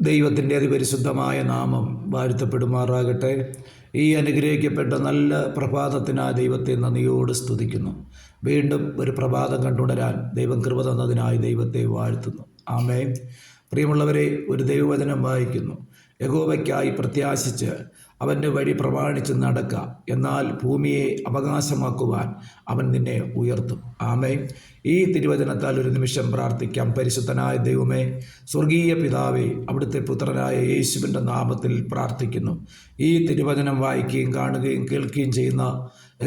ദൈവത്തിൻ്റെ അതിപരിശുദ്ധമായ നാമം വാഴ്ത്തപ്പെടുമാറാകട്ടെ. ഈ അനുഗ്രഹിക്കപ്പെട്ട നല്ല പ്രഭാതത്തിനായി ദൈവത്തെ നന്ദിയോട് സ്തുതിക്കുന്നു. വീണ്ടും ഒരു പ്രഭാതം കണ്ടുണരാൻ ദൈവം കൃപ തന്നതിനായി ദൈവത്തെ വാഴ്ത്തുന്നു. ആമേൻ. പ്രിയമുള്ളവരെ, ഒരു ദൈവവചനം വായിക്കുന്നു. യഹോവയ്ക്കായി പ്രത്യാശിച്ച് അവൻ്റെ വഴി പ്രമാണിച്ച് നടക്കുക, എന്നാൽ ഭൂമിയെ അവകാശമാക്കുവാൻ അവൻ നിന്നെ ഉയർത്തും. ആമേൻ. ഈ തിരുവചനത്താൽ ഒരു നിമിഷം പ്രാർത്ഥിക്കാം. പരിശുദ്ധനായ ദൈവമേ, സ്വർഗീയ പിതാവേ, അവിടുത്തെ പുത്രനായ യേശുവിൻ്റെ നാമത്തിൽ പ്രാർത്ഥിക്കുന്നു. ഈ തിരുവചനം വായിക്കുകയും കാണുകയും കേൾക്കുകയും ചെയ്യുന്ന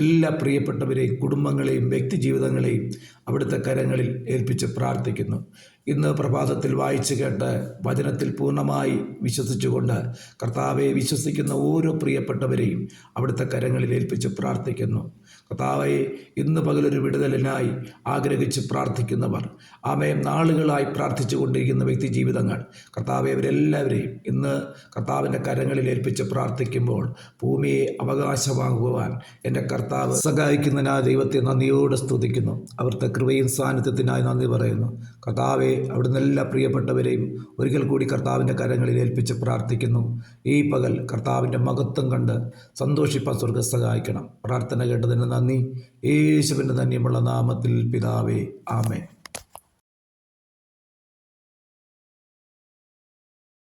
എല്ലാ പ്രിയപ്പെട്ടവരെയും, കുടുംബങ്ങളെയും, വ്യക്തിജീവിതങ്ങളെയും അവിടുത്തെ കരങ്ങളിൽ ഏൽപ്പിച്ച് പ്രാർത്ഥിക്കുന്നു. ഇന്ന് പ്രഭാതത്തിൽ വായിച്ചു കേട്ട് വചനത്തിൽ പൂർണ്ണമായി വിശ്വസിച്ചുകൊണ്ട് കർത്താവെ, വിശ്വസിക്കുന്ന ഓരോ പ്രിയപ്പെട്ടവരെയും അവിടുത്തെ കരങ്ങളിൽ ഏൽപ്പിച്ച് പ്രാർത്ഥിക്കുന്നു. കർത്താവെ, ഇന്ന് പകലൊരു വിടുതലിനായി ആഗ്രഹിച്ച് പ്രാർത്ഥിക്കുന്നവർ, ആമേൻ, നാളുകളായി പ്രാർത്ഥിച്ചു കൊണ്ടിരിക്കുന്ന വ്യക്തി ജീവിതങ്ങൾ, കർത്താവെ, അവരെല്ലാവരെയും ഇന്ന് കർത്താവിൻ്റെ കരങ്ങളിൽ ഏൽപ്പിച്ച് പ്രാർത്ഥിക്കുമ്പോൾ ഭൂമിയെ അവകാശമാകുവാൻ എൻ്റെ കർത്താവ് സഹായിക്കുന്നതിനായി ദൈവത്തെ നന്ദിയോടെ സ്തുതിക്കുന്നു. അവിടുത്തെ കൃപയും സാന്നിധ്യത്തിനായി നന്ദി പറയുന്നു. കർത്താവെ, അവിടുന്ന് എല്ലാ പ്രിയപ്പെട്ടവരെയും ഒരിക്കൽ കൂടി കർത്താവിൻ്റെ കരങ്ങളിൽ ഏൽപ്പിച്ച് പ്രാർത്ഥിക്കുന്നു. ഈ പകൽ കർത്താവിൻ്റെ മഹത്വം കണ്ട് സന്തോഷിപ്പാൻ സ്വർഗ്ഗം സഹായിക്കണം. പ്രാർത്ഥന കേട്ടതിന് നന്ദി. യേശുവിൻ്റെ ധന്യമുള്ള നാമത്തിൽ പിതാവേ, ആമേൻ.